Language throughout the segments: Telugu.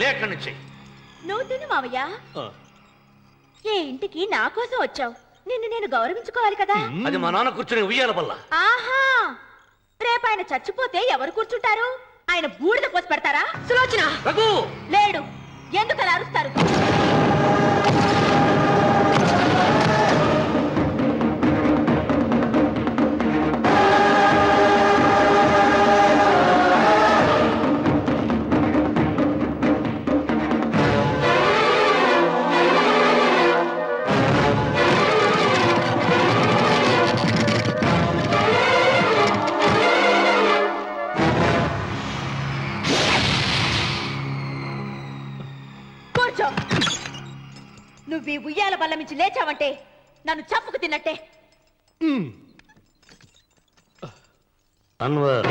లేక్కడి నుంచి. నువ్వు తిను మావయ్య. ఏ ఇంటికి నా కోసం వచ్చావు, నిన్ను నేను గౌరవించుకోవాలి కదా. అది మా నాన్న కూర్చుని ఉయ్యాల వల్ల. ఆహా, రేపు ఆయన చచ్చిపోతే ఎవరు కూర్చుంటారు? ఆయన బూడిద పోసి పెడతారా? సులోచన లేడు, ఎందుకలా అరుస్తారు? నువ్వు ఈ ఉయ్యాల బల్ల మించి లేచావంటే నన్ను చంపుకు తిన్నట్టే. అన్వర్,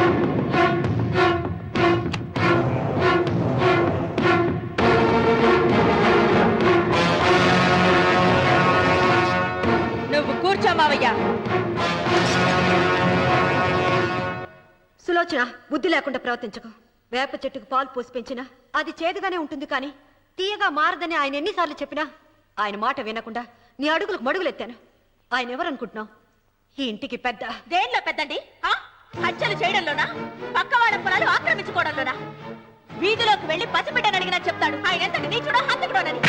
నువ్వు కూర్చో మావయ్య. సులోచన, బుద్ధి లేకుండా ప్రవర్తించకు. వేప చెట్టుకు పాలు పోసి పెంచినా అది చేదుగానే ఉంటుంది, కానీ తీయగా మారదని ఆయన ఎన్నిసార్లు చెప్పినా ఆయన మాట వినకుండా నీ అడుగులకు మడుగులెత్తాను. ఆయన ఎవరనుకుంటున్నావు? ఈ ఇంటికి పెద్ద. దేనిలో పెద్దండి? హత్యలు చేయడంలోనా, పక్క వాళ్ళ పొలాలు ఆక్రమించుకోవడంలోనా? వీధిలోకి వెళ్లి పసిబిడ్డని అడిగినా చెప్తాడు ఆయన ఎంతటి నీచుడో హంతకుడోనని.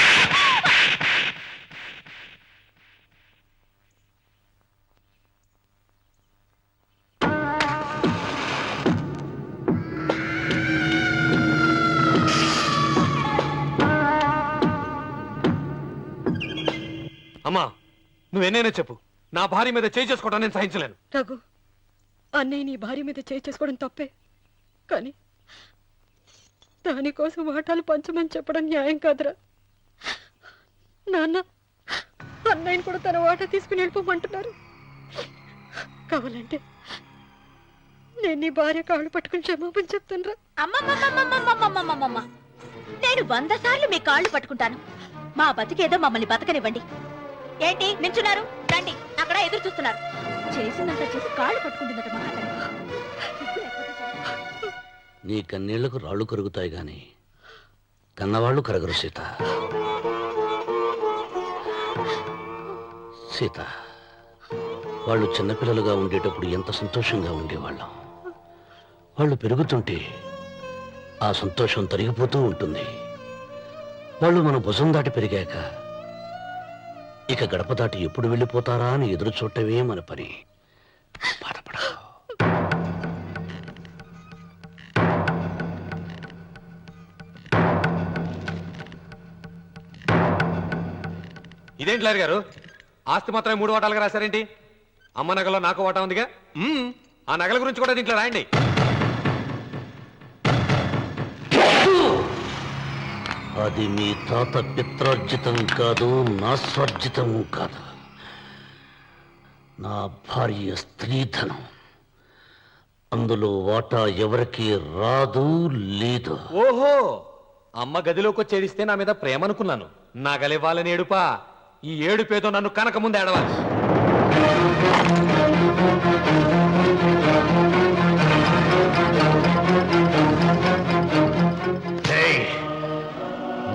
అమ్మా, నువ్వెన్నైనా చెప్పు, నా భార్య మీద చేయి చేసుకోవడం నేను సహించలేను. రఘు, అన్నయ్య నీ భార్య మీద చేయి చేసుకోవడం తప్పే, కానీ దానికోసం వాటాలు పంచమని చెప్పడం న్యాయం కాదురా. నాన్న అన్నయ్యని కూడా తన వాటా తీసుకుని వెళ్ళిపోమంటున్నారు. కావాలంటే నేను నీ భార్య కాళ్ళు పట్టుకుని క్షమాపణ చెప్తానురా. అమ్మమ్మమ్మమ్మమ్మమ్మమ్మమ్మమ్మ, నేను 100 సార్లు మీ కాళ్ళు పట్టుకుంటాను. మా బతికేదో మమ్మల్ని బతకనివ్వండి. ఏంటి నించున్నారు? రండి, అక్కడ ఎదురు చూస్తున్నారు. చేసిందంతా చేసి కాళ్ళు పట్టుకుంటుందట మహాతల్లి. నీ కన్నీళ్లకు రాళ్లు కరుగుతాయి గాని కన్నవాళ్లు కరగరు సీత. సీత, వాళ్ళు చిన్నపిల్లలుగా ఉండేటప్పుడు ఎంత సంతోషంగా ఉండేవాళ్ళం. వాళ్ళు పెరుగుతుంటే ఆ సంతోషం తరిగిపోతూ ఉంటుంది. వాళ్ళు మన భుజం దాటి పెరిగాక ఇక గడప దాటి ఎప్పుడు వెళ్ళిపోతారా అని ఎదురు చూడటమే మన పని. బాధపడ. ఇదేంటి లాయర్ గారు, ఆస్తి మాత్రమే 3 వాటాలుగా రాశారేంటి? అమ్మ నగలో నాకు వాటా ఉందిగా, ఆ నగల గురించి కూడా దీంట్లో రాయండి. అది మీ తాత పిత్రార్జితం కాదు, నా స్వార్జితం కాదు. నా భార్య స్త్రీధనం. అందులో వాటా ఎవరికి రాదు, లేదు. ఓహో, అమ్మ గదిలోకి వచ్చేడిస్తే నా మీద ప్రేమ అనుకున్నాను. నగలివ్వాలని ఏడుపా? ఈ ఏడుపేదో నన్ను కనక ముందు ఏడవాలి.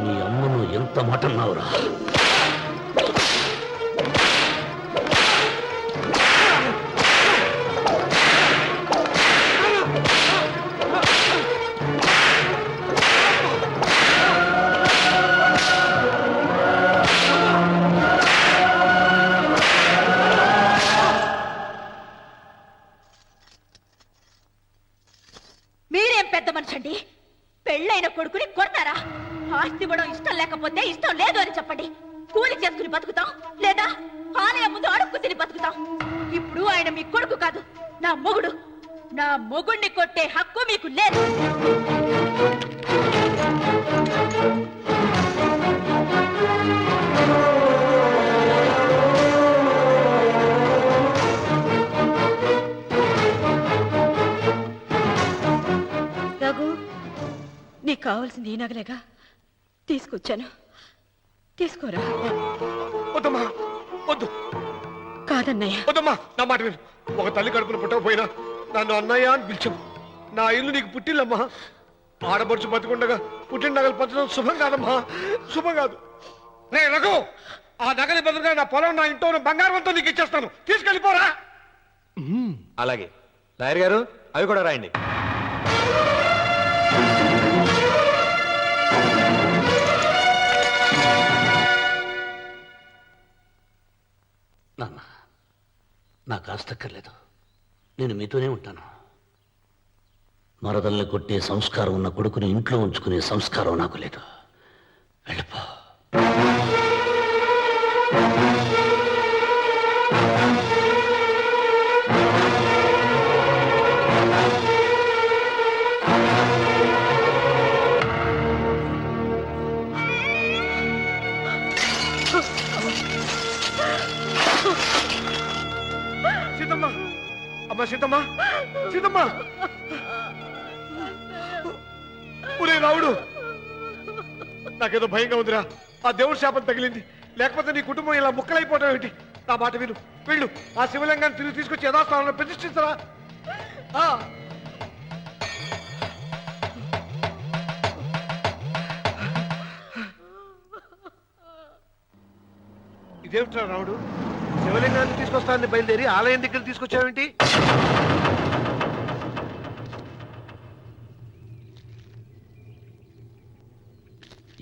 మీ అమ్మను ఎంత మాట అన్నావురా? మీరేం పెద్ద మనిషండి, పెళ్ళైన కొడుకుని కొడతారా? ఆస్తి ఇవ్వడం ఇష్టం లేకపోతే ఇష్టం లేదు అని చెప్పండి. కూలి చేసుకుని బతుకుతాం, లేదా ఆలయం ముందు అడుక్కు తిని బతుకుతాం. ఇప్పుడు ఆయన మీ కొడుకు కాదు, నా మొగుడు. నా మొగుడిని కొట్టే హక్కు మీకు లేదు. రఘు, నీకు కావాల్సింది ఈ నగలేగా, తీసుకొచ్చాను, తీసుకోరా. వద్దమ్మా, వద్దు. కాదన్నయ్య. వద్దమ్మా, నా మాట విను. ఒక తల్లి కడుపును పుట్టకపోయినా నన్ను అన్నయ్య అని పిలిచావు. నా ఇల్లు నీకు పుట్టిల్లమ్మా. ఆడపడుచు బతికుండగా పుట్టిన నగలు పంచడం శుభం కాదమ్మా, శుభం కాదు. రే రఘు, ఆ నగలి బదులుగా నా పొలం, నా ఇంట్లో బంగారం అంతా నీకు ఇచ్చేస్తాను, తీసుకెళ్ళిపోరా. అలాగే లాయర్ గారు, అవి కూడా రాయండి. నాన్న, నాకు ఆస్తక్కర్లేదు. నేను మీతోనే ఉంటాను. మరదల్ని కొట్టే సంస్కారం ఉన్న కొడుకుని ఇంట్లో ఉంచుకునే సంస్కారం నాకు లేదు. వెళ్ళిపో. సీతమ్మ, అమ్మ సీతమ్మ, సీతమ్మ. ఒరే రావుడు, నాకేదో భయంగా ఉందిరా. ఆ దేవుడి శాపం తగిలింది, లేకపోతే నీ కుటుంబం ఇలా ముక్కలైపోవటం ఏంటి? నా మాట విను, వెళ్ళు. ఆ శివలింగాన్ని తిరిగి తీసుకొచ్చి యథాస్థానంలో ప్రతిష్ఠించరా. ఇదేమిట్రా రావుడు, శివలింగాన్ని తీసుకొస్తానని బయలుదేరి ఆలయం దగ్గర తీసుకొచ్చావేంటి?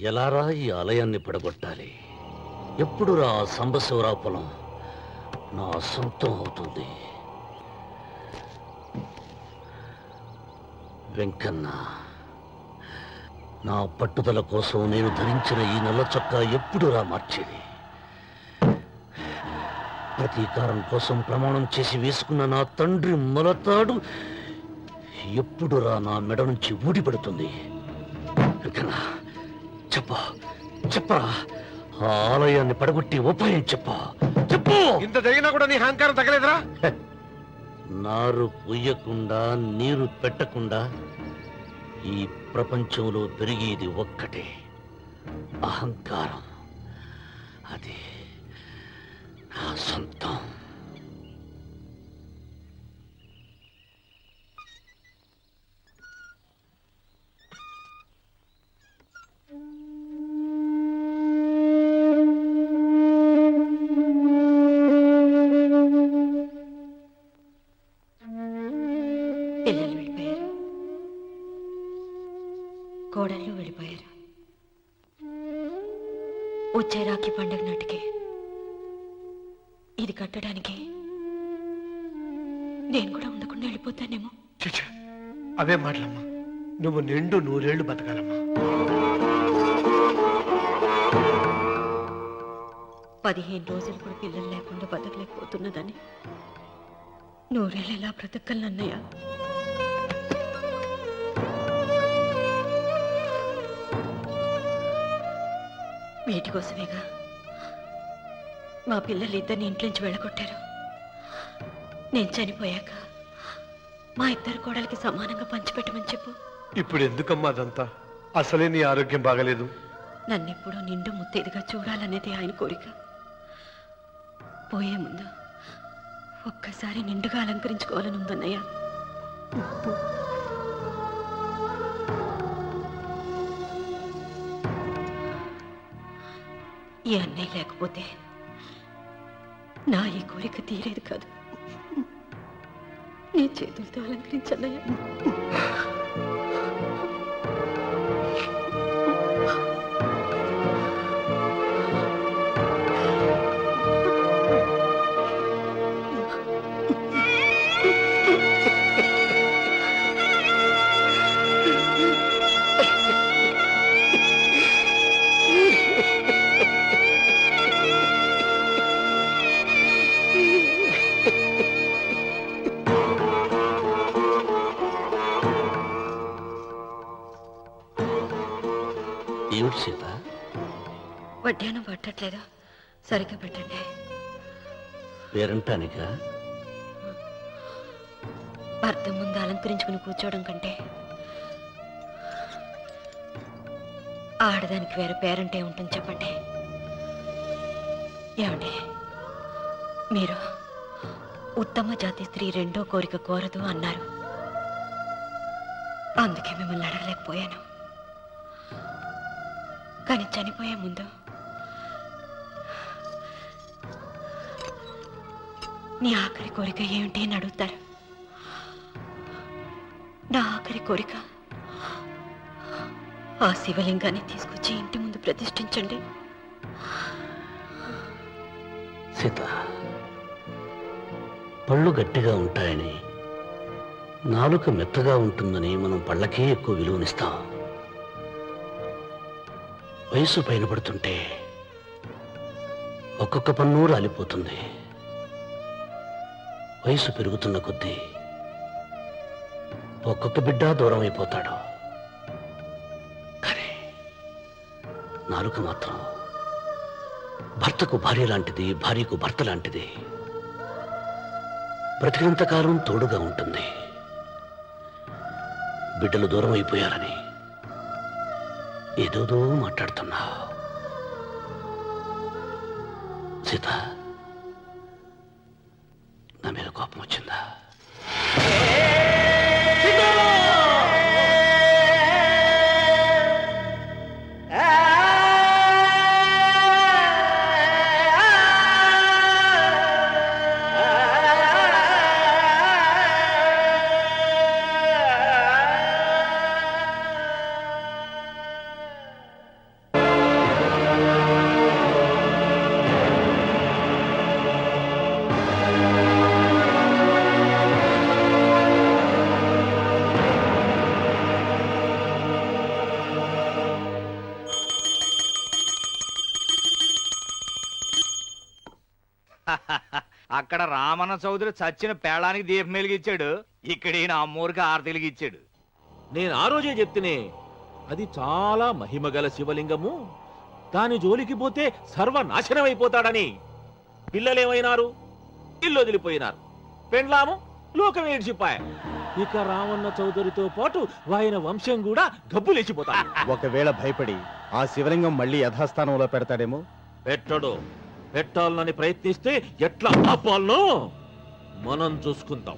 ఎలారా ఈ ఆలయాన్ని పడగొట్టాలి? ఎప్పుడురా ఆ సంబశివరావు పొలం నా సొంతం అవుతుంది? వెంకన్న, నా పట్టుదల కోసం నేను ధరించిన ఈ నల్ల చొక్కా ఎప్పుడురా మార్చేది? ప్రతీకారం కోసం ప్రమాణం చేసి వేసుకున్న నా తండ్రి మొలతాడు ఎప్పుడురా నా మెడ నుంచి ఊడిపడుతుంది? వెంకన్న, చెప్పరా, ఆ ఆలయాన్ని పడగొట్టి ఉపాయం చెప్పు. ఇంత జరిగినా కూడా నీ అహంకారం తగ్గలేదురా? నారు పొయ్యకుండా నీరు పెట్టకుండా ఈ ప్రపంచంలో పెరిగేది ఒక్కటే, అహంకారం. అది నా సొంతం. పిల్లలు వెళ్ళిపోయారు, కోడళ్ళు వెళ్ళిపోయారు. వచ్చే రాఖీ పండుగ నాటికి ఇది కట్టడానికి నేను కూడా ఉండకుండా వెళ్ళిపోతానేమో. చిచ్చా, అవే మాటలమ్మా. నువ్వు నిండు 100 ఏళ్ళు బతకాలమ్మా. 15 రోజులు కూడా పిల్లలు లేకుండా బతకలేకపోతున్నదని 100 ఏళ్ళు ఎలా బ్రతకలన్నయ్య? వీటి కోసమేగా మా పిల్లలు ఇద్దరిని ఇంట్లోంచి వెళ్ళగొట్టారు. నేను చనిపోయాక మా ఇద్దరు కోడలికి సమానంగా పంచిపెట్టమని చెప్పు. ఇప్పుడు ఎందుకమ్మా అదంతా? అసలే నీ ఆరోగ్యం బాగలేదు. నన్నెప్పుడు నిండు ముత్తైదుగా చూడాలనేది ఆయన కోరిక. పోయే ముందు ఒక్కసారి నిండుగా అలంకరించుకోవాలని ఉందన్నయ్య. ఈ అన్నయ్య లేకపోతే నా ఈ కోరిక తీరేది కాదు. నీ చేతులతో అలంకరించన్నయ్య. ఏమిటి సీత? వడ్డానం పట్టట్లేదు, సరిగ్గా పెట్టండి. పేరంటానికా? భర్త ముందు అలంకరించుకుని కూర్చోవడం కంటే ఆడదానికి వేరే పేరంటే ఉంటుంది చెప్పండి. ఏమండి, మీరు ఉత్తమ జాతి స్త్రీ రెండో కోరిక కోరదు అన్నారు. అందుకే మిమ్మల్ని అడగలేకపోయాను. కానీ చనిపోయే ముందు నీ ఆఖరి కోరిక ఏమిటి అని అడుగుతారు. నా ఆఖరి కోరిక ఆ శివలింగాన్ని తీసుకొచ్చి ఇంటి ముందు ప్రతిష్ఠించండి. సీత, పళ్ళు గట్టిగా ఉంటాయని, నాలుక మెత్తగా ఉంటుందని మనం పళ్ళకే ఎక్కువ విలువనిస్తాం. వయసు పైన పడుతుంటే ఒక్కొక్క పన్ను రాలిపోతుంది. వయసు పెరుగుతున్న కొద్దీ ఒక్కొక్క బిడ్డ దూరం అయిపోతాడు. కానీ నాలుక మాత్రం భర్తకు భార్య లాంటిది, భార్యకు భర్త లాంటిది. బ్రతికినంతకాలం తోడుగా ఉంటుంది. బిడ్డలు దూరం అయిపోయారని ఏదోదో మాట్లాడుతున్నావు. సీత, నా మీద కోపం వచ్చిందా? అక్కడ రామన్న చౌదరి చచ్చిన పేళానికి దీపం వెలిగించాడు, ఇక్కడ ఈయన అమ్మూరికి ఆరతి వెలిగించాడు. నేను ఆ రోజే చెప్తేనే అది చాలా మహిమగల శివలింగము, దాని జోలికి పోతే సర్వనాశనం అయిపోతాడని. పిల్లలేమైనారు? ఇల్లు వదిలిపోయినారు. పెండ్లాము లోకం ఏడ్చిపాయ. ఇక రామన్న చౌదరితో పాటు ఆయన వంశం కూడా గబ్బులేచిపోతాడు. ఒకవేళ భయపడి ఆ శివలింగం మళ్ళీ యథాస్థానంలో పెడతాడేమో. పెట్టడు. పెట్టాలని ప్రయత్నిస్తే ఎట్లా ఆపాలనో మనం చూసుకుంటాం.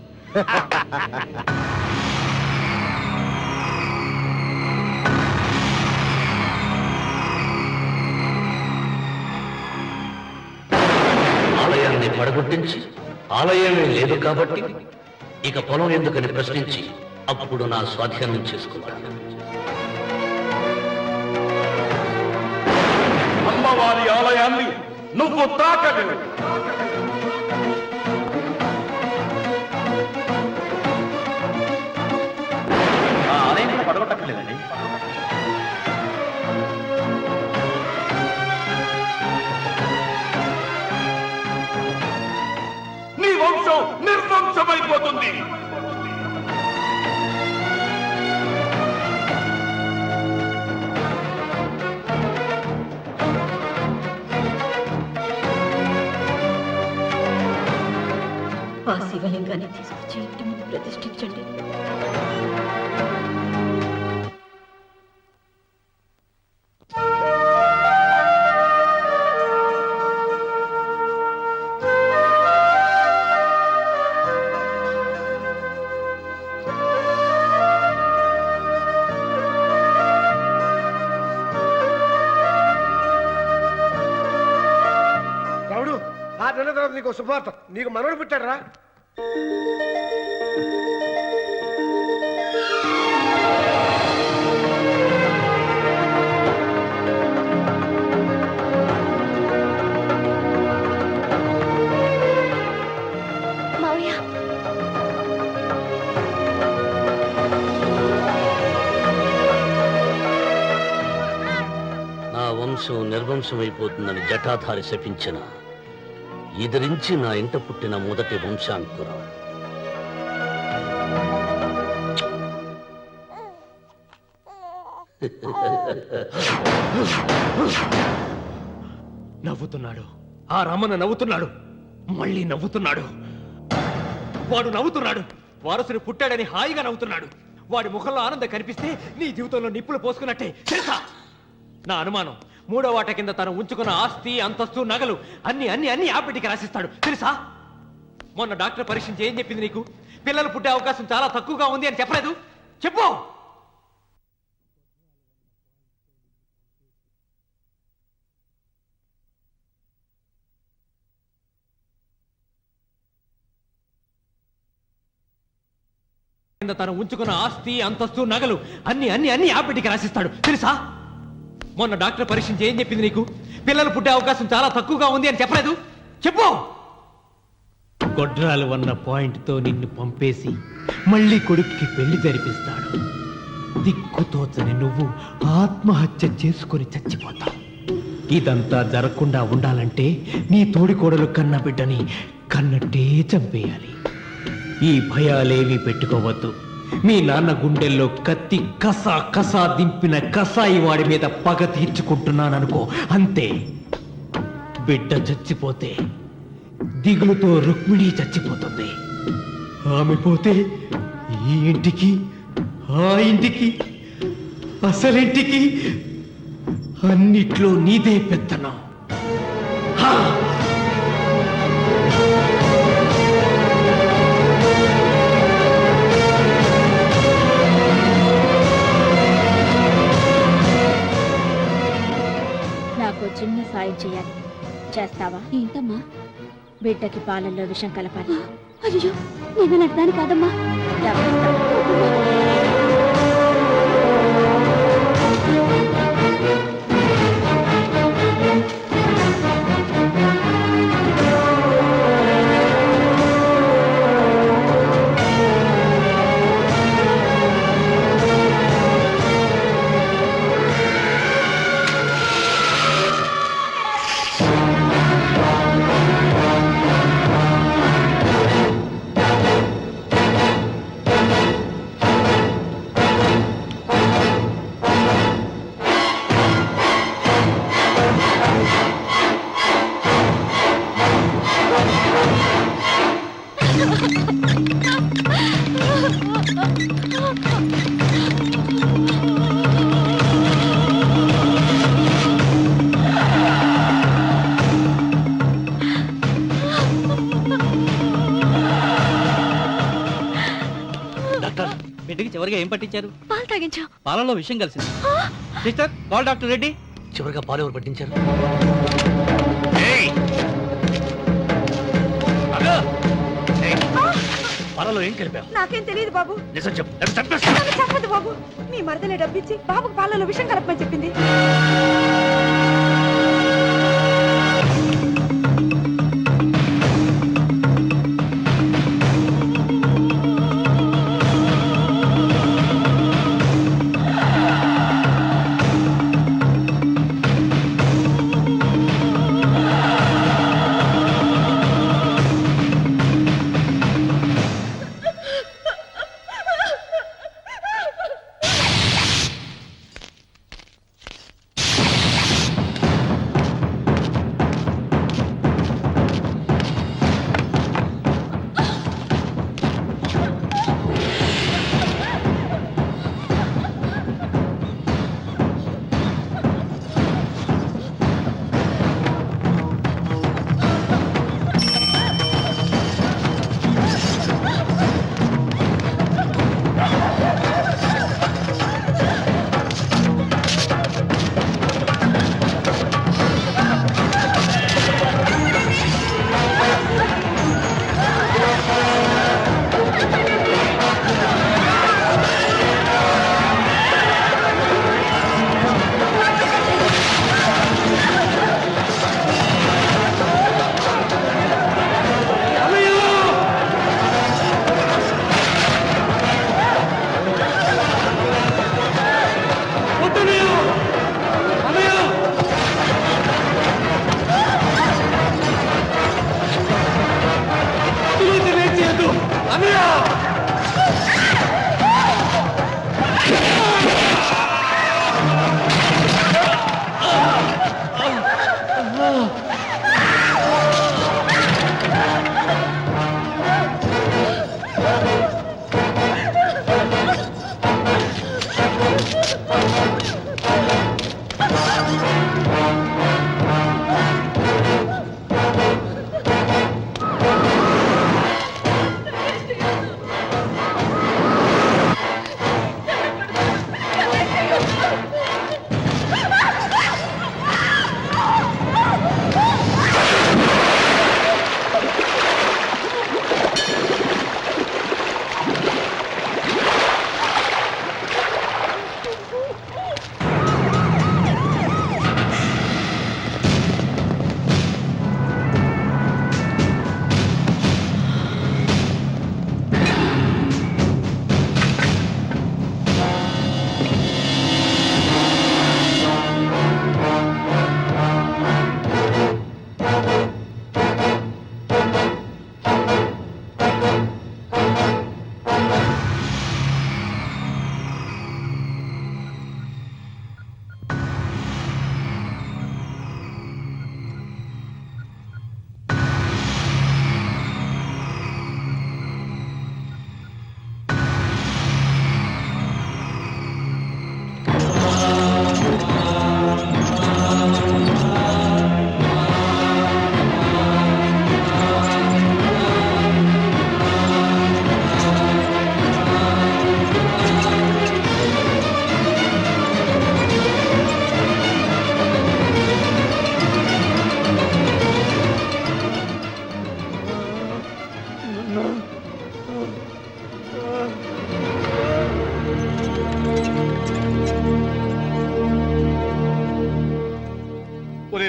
ఆలయాన్ని పడగొట్టించి ఆలయమే లేదు కాబట్టి ఇక పొలం ఎందుకని ప్రశ్నించి అప్పుడు నా స్వాధీనం చేసుకోవాలి. అమ్మవారి ఆలయాన్ని నువ్వు తాకలేవు. ఆ ఆలయం పడగొట్టక్కర్లేదండి. నీ వంశం నిర్వంశమైపోతుంది. ఆ శివలింగాన్ని తీసుకొచ్చి ఇంటి ముందు ప్రతిష్ఠించండి. రావుడు, ఆ నెల తర్వాత నీకు శుభవార్త. నీకు మనవడు పుట్టాడరా? మావయ్య, నా వంశం నిర్వంశమైపోతుందని జటాధారి శపించిన ఎదిరించి నా ఇంట పుట్టిన మొదటి వంశాంకురం. నవ్వుతున్నాడు. ఆ రమణ నవ్వుతున్నాడు. మళ్ళీ నవ్వుతున్నాడు. వాడు నవ్వుతున్నాడు. వారసుని పుట్టాడని హాయిగా నవ్వుతున్నాడు. వాడి ముఖంలో ఆనందం కనిపిస్తే నీ జీవితంలో నిప్పులు పోసుకున్నట్టే తెలుసా? నా అనుమానం, మూడో వాట కింద తను ఉంచుకున్న ఆస్తి, అంతస్తు, నగలు అన్ని అన్ని అన్ని ఆ బిడ్డకి రాసిస్తాడు తెలుసా? మొన్న డాక్టర్ పరీక్షించి ఏం చెప్పింది నీకు? పిల్లలు పుట్టే అవకాశం చాలా తక్కువగా ఉంది అని చెప్పలేదు? చెప్పు. తను ఉంచుకున్న ఆస్తి అంతస్తు నగలు అన్ని అన్ని అన్ని ఆ బిడ్డకి రాసిస్తాడు తెలుసా? మొన్న డాక్టర్ పరీక్షించి ఏం చెప్పింది నీకు? పిల్లలు పుట్టే అవకాశం చాలా తక్కువగా ఉంది అని చెప్పలేదు? చెప్పు. గొడ్రాలు అన్న పాయింట్తో నిన్ను పంపేసి మళ్ళీ కొడుక్కి పెళ్లి జరిపిస్తాడు. దిక్కుతోచని నువ్వు ఆత్మహత్య చేసుకొని చచ్చిపోతావు. ఇదంతా జరగకుండా ఉండాలంటే నీ తోడికోడలు కన్న బిడ్డని కన్నట్టే చంపేయాలి. ఈ భయాలేవి పెట్టుకోవద్దు. మీ నాన్న గుండెల్లో కత్తి కసా కసా దింపిన కసాయి వాడి మీద పగ తీర్చుకుంటున్నాననుకో, అంతే. బిడ్డ చచ్చిపోతే దిగులుతో రుక్మిణి చచ్చిపోతుంది. ఆమె పోతే ఈ ఇంటికి ఆ ఇంటికి అసలింటికి అన్నిట్లో నీదే పెత్తనం. నాకు చిన్న సాయం చేయాలి, చేస్తావా? ఏంటమ్మా? బిడ్డకి పాలల్లో విషం కలపాలి. అయ్యో, నేను నడదాని కాదమ్మా. బిడ్డకి చివరిగా ఏం పట్టించారు? పాలు తాగించాం. పాలలో విషయం కలిసింది. Sister, call doctor Reddy. చివరిగా పాలు ఎవరు పట్టించారు? పాలలో ఏం కలిపావు? నాకేం తెలియదు బాబు. నిజం చెప్పు. నన్ను చెప్పదు బాబు. మీ మరదలే డబ్బిచ్చి బాబుకు పాలలో విషం కలపమని చెప్పింది.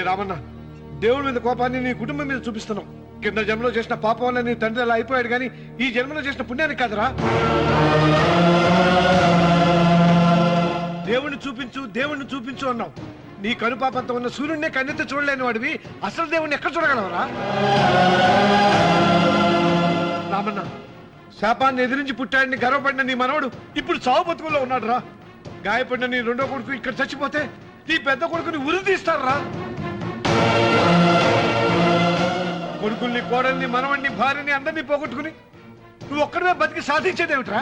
రామన్న, దేవుడి మీద కోపాన్ని నీ కుటుంబం మీద చూపిస్తున్నావు. కింద జన్మలో చేసిన పాపం వల్ల నీ తండ్రి అలా అయిపోయాడు, కానీ ఈ జన్మలో చేసిన పుణ్యానికి కాదురా. దేవుణ్ణి చూపించు, దేవుణ్ణి చూపించు అన్నావు. నీ కనుపాపంతో ఉన్న సూర్యుడినే కన్నెత్తి చూడలేని వాడివి అసలు దేవుణ్ణి ఎక్కడ చూడగలవరా? రామన్న, శాపాన్ని ఎదిరించి పుట్టాడని గర్వపడిన నీ మనవడు ఇప్పుడు చావు బతుకుల్లో ఉన్నాడు రా. గాయపడిన నీ రెండో కొడుకు ఇక్కడ చచ్చిపోతే నీ పెద్ద కొడుకుని ఉరి తీస్తారా? కొడుకుల్ని, కోడల్ని, మనవణ్ణి, భార్యని అందరినీ పోగొట్టుకుని నువ్వు ఒక్కడమే బతికి సాధించేదేమిట్రా?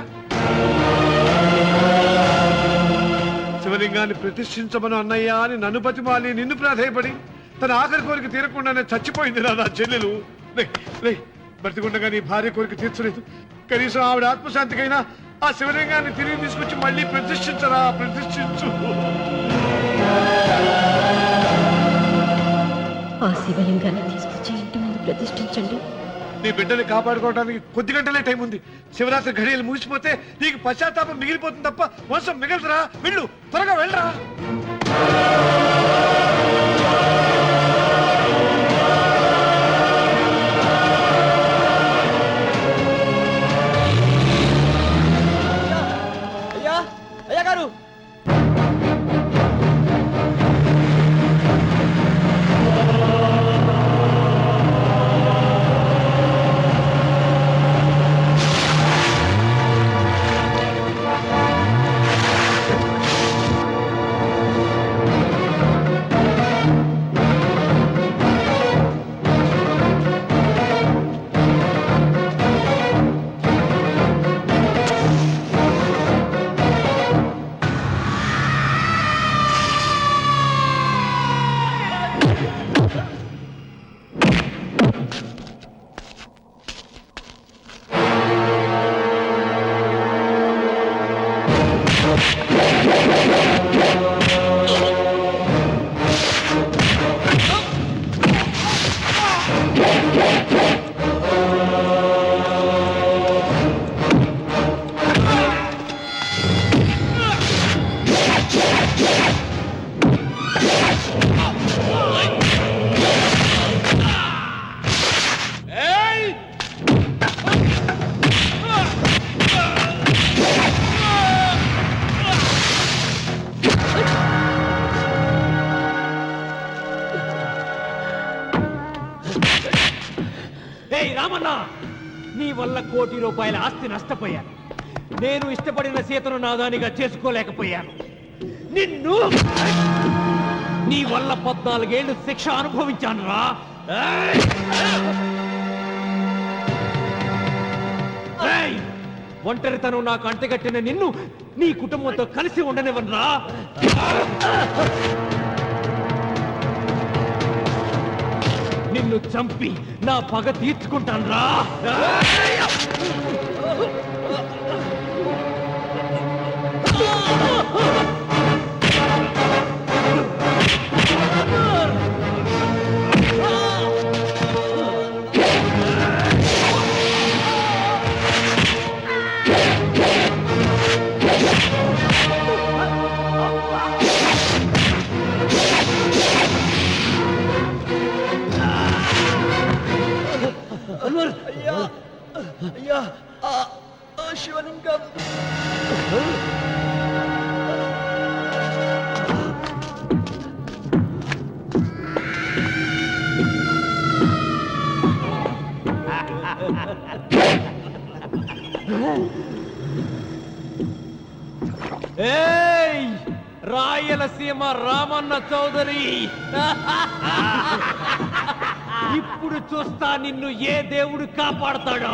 శివలింగాన్ని ప్రతిష్ఠించమను అన్నయ్య అని నన్ను బతిమాలి నిన్ను ప్రాధేయపడి తన ఆఖరి కోరిక తీరకుండానే చచ్చిపోయింది రా నా చెల్లెలు. బ్రతికుండగా నీ భార్య కోరిక తీర్చలేదు. కనీసం ఆవిడ ఆత్మశాంతికైనా ఆ శివలింగాన్ని తిరిగి తీసుకొచ్చి మళ్ళీ ప్రతిష్ఠించరా, ప్రతిష్ఠించు. ఆ శివలింగాన్ని తీసుకొచ్చి ఇంటి ముందు ప్రతిష్ఠించండి. నీ బిడ్డని కాపాడుకోవడానికి కొద్ది గంటలే టైం ఉంది. శివరాత్రి ఘడియలు ముగిసిపోతే నీకు పశ్చాత్తాపం మిగిలిపోతుంది తప్ప వంశం మిగలదురా. వెళ్ళు, త్వరగా వెళ్ళరా. రామన్న, నీ వల్ల ₹1 కోటి ఆస్తి నష్టపోయాను. నేను ఇష్టపడిన సీతను నాదానిగా చేసుకోలేకపోయాను. నిన్ను నీ వల్ల 14 ఏళ్ళు శిక్ష అనుభవించాను రా. ఒంటరితనం నాకు అంటగట్టిన నిన్ను నీ కుటుంబంతో కలిసి ఉండనివ్వనురా. నిన్ను చంపి నా పగ తీర్చుకుంటాను రా. అయ్యా, శివలింగం. ఏయ్, రాయలసీమ రామన్న చౌదరి, ఇప్పుడు చూస్తా నిన్ను ఏ దేవుడు కాపాడతాడో.